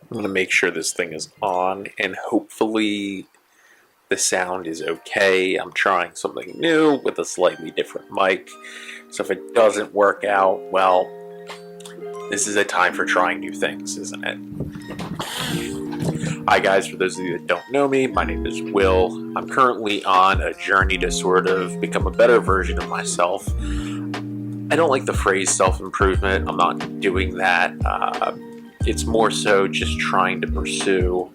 I'm going to make sure this thing is on, and hopefully the sound is okay. I'm trying something new with a slightly different mic. So if it doesn't work out, well, this is a time for trying new things, isn't it? Hi guys, for those of you that don't know me, my name is Will. I'm currently on a journey to sort of become a better version of myself. I don't like the phrase self-improvement. I'm not doing that. It's more so just trying to pursue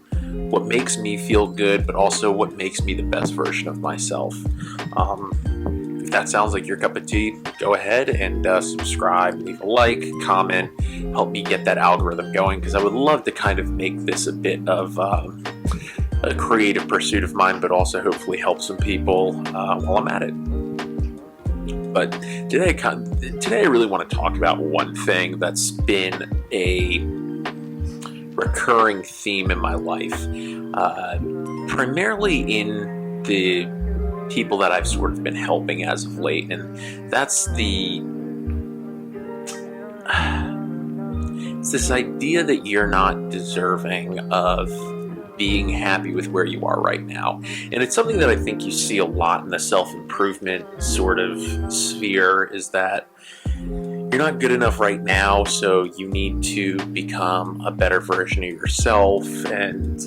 what makes me feel good, but also what makes me the best version of myself. If that sounds like your cup of tea, go ahead and subscribe, leave a like, comment, help me get that algorithm going, because I would love to kind of make this a bit of a creative pursuit of mine, but also hopefully help some people while I'm at it. But today I really want to talk about one thing that's been a recurring theme in my life, primarily in the people that I've sort of been helping as of late, and that's it's this idea that you're not deserving of being happy with where you are right now. And it's something that I think you see a lot in the self-improvement sort of sphere, is that you're not good enough right now, so you need to become a better version of yourself, and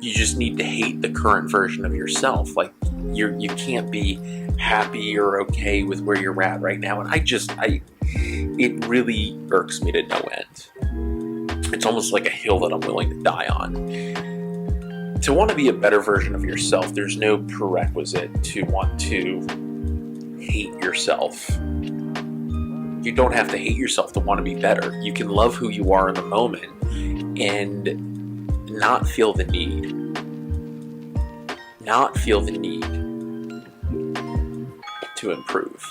you just need to hate the current version of yourself. Like, you can't be happy or okay with where you're at right now. And it really irks me to no end. It's almost like a hill that I'm willing to die on. To want to be a better version of yourself, there's no prerequisite to want to hate yourself. You don't have to hate yourself to want to be better. You can love who you are in the moment and not feel the need. Not feel the need to improve,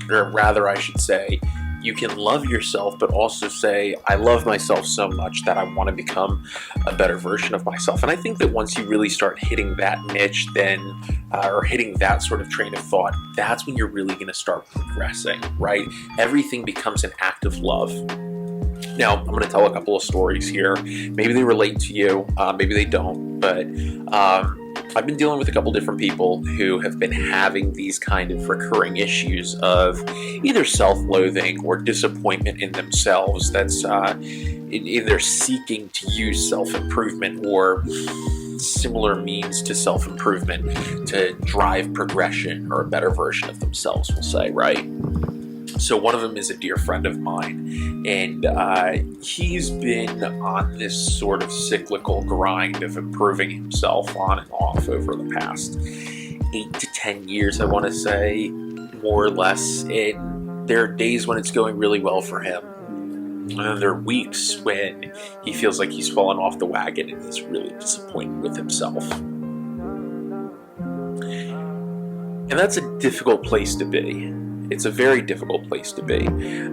Or rather, I should say, you can love yourself, but also say, I love myself so much that I want to become a better version of myself. And I think that once you really start hitting that niche, then, or hitting that sort of train of thought, that's when you're really going to start progressing, right? Everything becomes an act of love. Now, I'm going to tell a couple of stories here. Maybe they relate to you, maybe they don't, but I've been dealing with a couple different people who have been having these kind of recurring issues of either self-loathing or disappointment in themselves that's either seeking to use self-improvement or similar means to self-improvement to drive progression or a better version of themselves, we'll say, right? So one of them is a dear friend of mine, and he's been on this sort of cyclical grind of improving himself on and off over the past 8 to 10 years, I want to say, more or less. And there are days when it's going really well for him, and then there are weeks when he feels like he's fallen off the wagon and he's really disappointed with himself. And that's a difficult place to be. It's a very difficult place to be,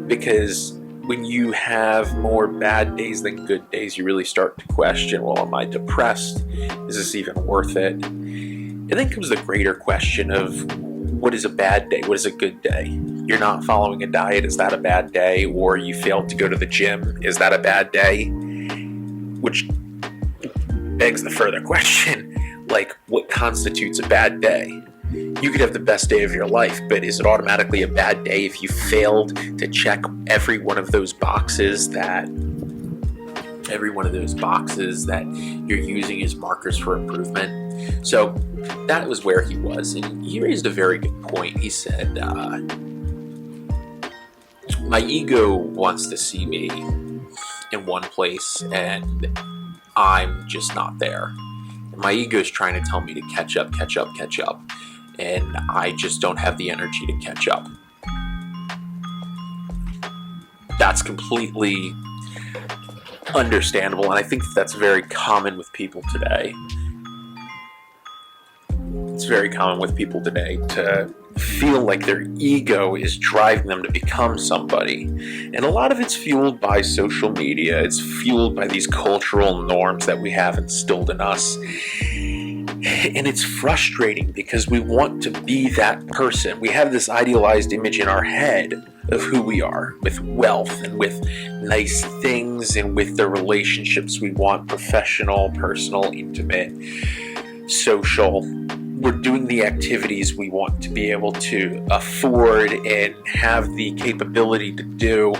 because when you have more bad days than good days, you really start to question, well, am I depressed? Is this even worth it? And then comes the greater question of, what is a bad day? What is a good day? You're not following a diet. Is that a bad day? Or you failed to go to the gym. Is that a bad day? Which begs the further question, like, what constitutes a bad day? You could have the best day of your life, but is it automatically a bad day if you failed to check every one of those boxes that you're using as markers for improvement? So that was where he was, and he raised a very good point. He said, my ego wants to see me in one place, and I'm just not there. And my ego is trying to tell me to catch up. And I just don't have the energy to catch up. That's completely understandable, and I think that's very common with people today. It's very common with people today to feel like their ego is driving them to become somebody. And a lot of it's fueled by social media. It's fueled by these cultural norms that we have instilled in us. And it's frustrating because we want to be that person. We have this idealized image in our head of who we are, with wealth and with nice things and with the relationships we want, professional, personal, intimate, social. We're doing the activities we want to be able to afford and have the capability to do.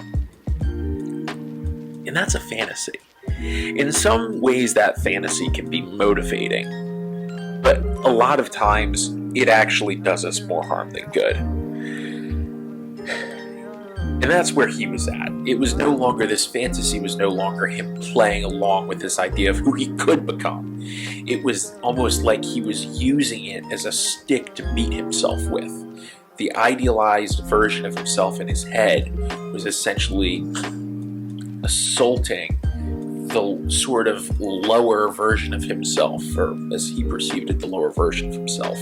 And that's a fantasy. In some ways, that fantasy can be motivating, but a lot of times it actually does us more harm than good. And that's where he was at. It was no longer this fantasy, was no longer him playing along with this idea of who he could become. It was almost like he was using it as a stick to beat himself with. The idealized version of himself in his head was essentially assaulting the sort of lower version of himself, or as he perceived it, the lower version of himself.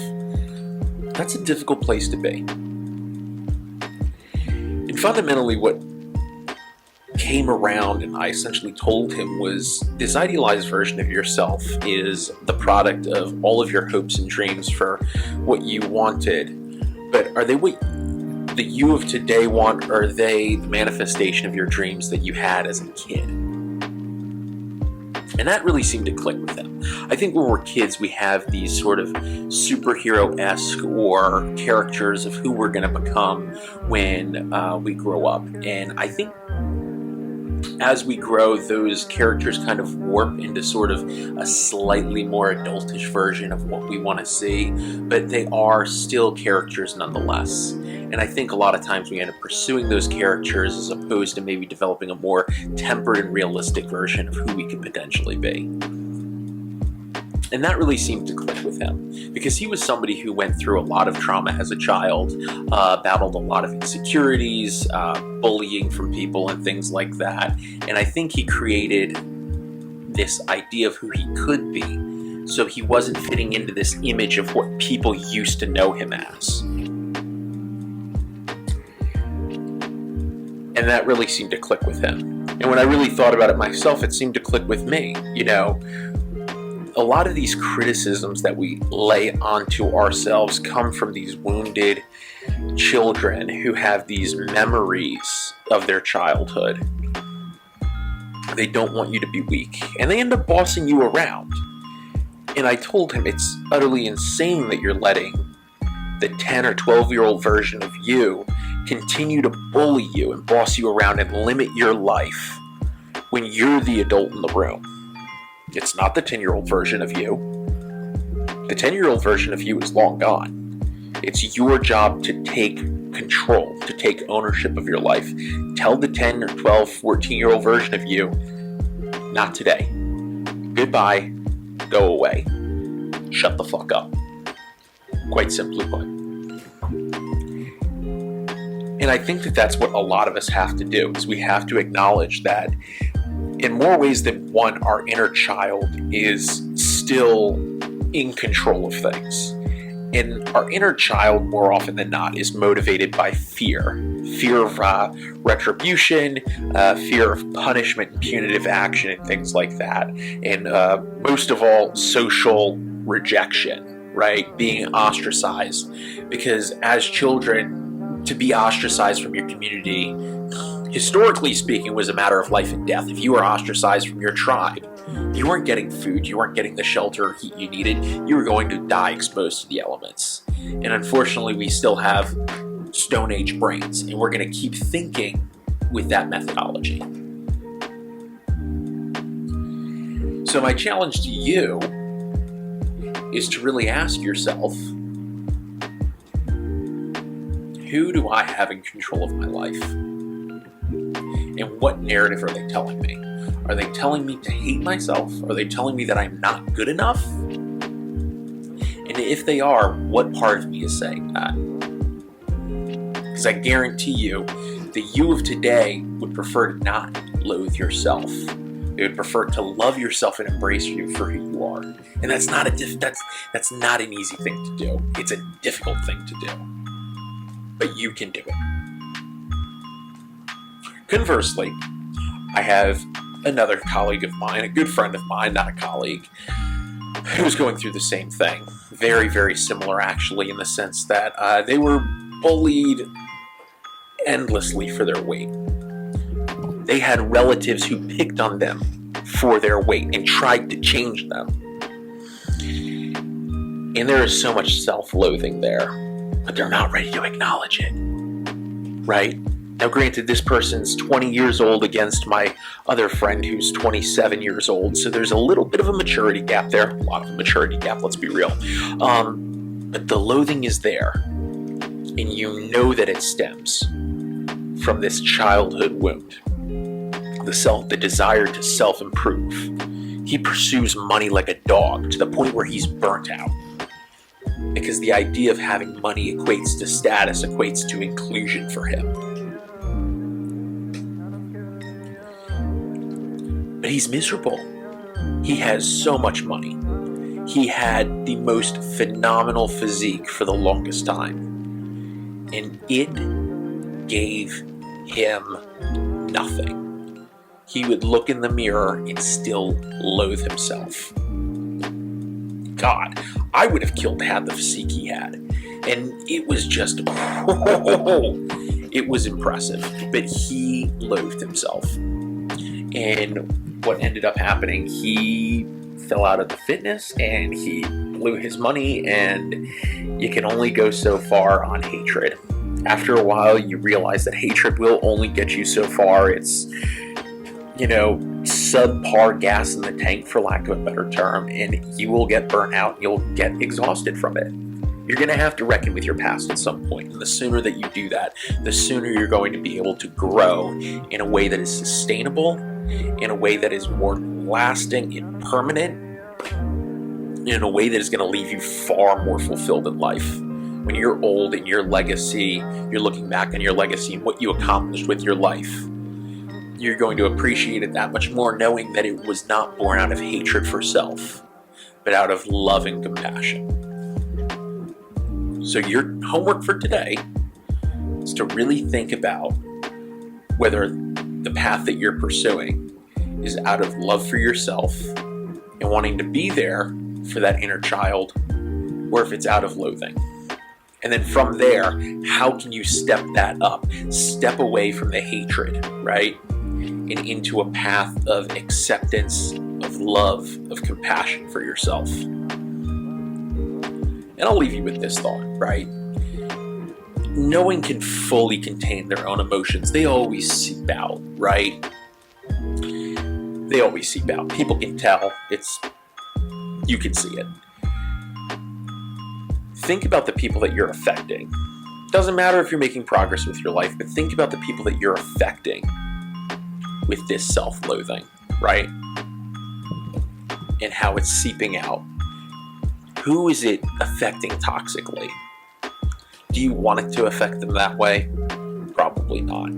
That's a difficult place to be. And fundamentally what came around and I essentially told him was, this idealized version of yourself is the product of all of your hopes and dreams for what you wanted. But are they what the you of today want, or are they the manifestation of your dreams that you had as a kid? And that really seemed to click with him. I think when we're kids, we have these sort of superhero-esque or characters of who we're going to become when we grow up. And I think as we grow, those characters kind of warp into sort of a slightly more adultish version of what we want to see, but they are still characters nonetheless. And I think a lot of times we end up pursuing those characters as opposed to maybe developing a more tempered and realistic version of who we could potentially be. And that really seemed to click with him, because he was somebody who went through a lot of trauma as a child, battled a lot of insecurities, bullying from people and things like that. And I think he created this idea of who he could be, so he wasn't fitting into this image of what people used to know him as. And that really seemed to click with him. And when I really thought about it myself, it seemed to click with me. You know, a lot of these criticisms that we lay onto ourselves come from these wounded children who have these memories of their childhood. They don't want you to be weak, and they end up bossing you around. And I told him it's utterly insane that you're letting the 10 or 12-year-old version of you continue to bully you and boss you around and limit your life when you're the adult in the room. It's not the 10-year-old version of you. The 10-year-old version of you is long gone. It's your job to take control, to take ownership of your life. Tell the 10 or 12, 14-year-old version of you, not today. Goodbye, go away, shut the fuck up. Quite simply put. And I think that that's what a lot of us have to do, is we have to acknowledge that in more ways than one, our inner child is still in control of things. And our inner child, more often than not, is motivated by fear. Fear of retribution, fear of punishment and punitive action and things like that. And most of all, social rejection, right? Being ostracized. Because as children, to be ostracized from your community, historically speaking, was a matter of life and death. If you were ostracized from your tribe, you weren't getting food, you weren't getting the shelter or heat you needed, you were going to die exposed to the elements. And unfortunately, we still have Stone Age brains, and we're going to keep thinking with that methodology. So my challenge to you is to really ask yourself, who do I have in control of my life? And what narrative are they telling me? Are they telling me to hate myself? Are they telling me that I'm not good enough? And if they are, what part of me is saying that? Because I guarantee you, the you of today would prefer to not loathe yourself. They would prefer to love yourself and embrace you for who you are. And that's not that's not an easy thing to do. It's a difficult thing to do. But you can do it. Conversely, I have another colleague of mine, a good friend of mine, not a colleague, who's going through the same thing. Very, very similar, actually, in the sense that they were bullied endlessly for their weight. They had relatives who picked on them for their weight and tried to change them. And there is so much self-loathing there, but they're not ready to acknowledge it, right? Now, granted, this person's 20 years old against my other friend who's 27 years old, so there's a little bit of a maturity gap there. A lot of a maturity gap, let's be real. But the loathing is there, and you know that it stems from this childhood wound. The desire to self-improve. He pursues money like a dog to the point where he's burnt out. Because the idea of having money equates to status, equates to inclusion for him. But he's miserable. He has so much money. He had the most phenomenal physique for the longest time. And it gave him nothing. He would look in the mirror and still loathe himself. God, I would have killed to have the physique he had. And it was just, it was impressive. But he loathed himself. And what ended up happening, he fell out of the fitness and he blew his money, and you can only go so far on hatred. After a while, you realize that hatred will only get you so far. It's, subpar gas in the tank, for lack of a better term, and you will get burnt out. You'll get exhausted from it. You're going to have to reckon with your past at some point, and the sooner that you do that, the sooner you're going to be able to grow in a way that is sustainable, in a way that is more lasting and permanent, in a way that is going to leave you far more fulfilled in life. When you're old and your legacy, you're looking back on your legacy and what you accomplished with your life, you're going to appreciate it that much more, knowing that it was not born out of hatred for self, but out of love and compassion. So your homework for today is to really think about whether the path that you're pursuing is out of love for yourself and wanting to be there for that inner child, or if it's out of loathing. And then from there, how can you step that up? Step away from the hatred, right? And into a path of acceptance, of love, of compassion for yourself. And I'll leave you with this thought, right? No one can fully contain their own emotions. They always seep out, right? They always seep out. People can tell. You can see it. Think about the people that you're affecting. Doesn't matter if you're making progress with your life, but think about the people that you're affecting with this self-loathing, right? And how it's seeping out. Who is it affecting toxically? Do you want it to affect them that way? Probably not.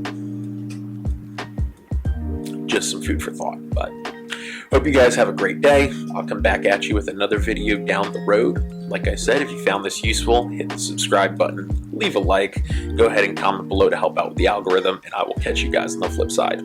Just some food for thought, but hope you guys have a great day. I'll come back at you with another video down the road. Like I said, if you found this useful, hit the subscribe button, leave a like, go ahead and comment below to help out with the algorithm, and I will catch you guys on the flip side.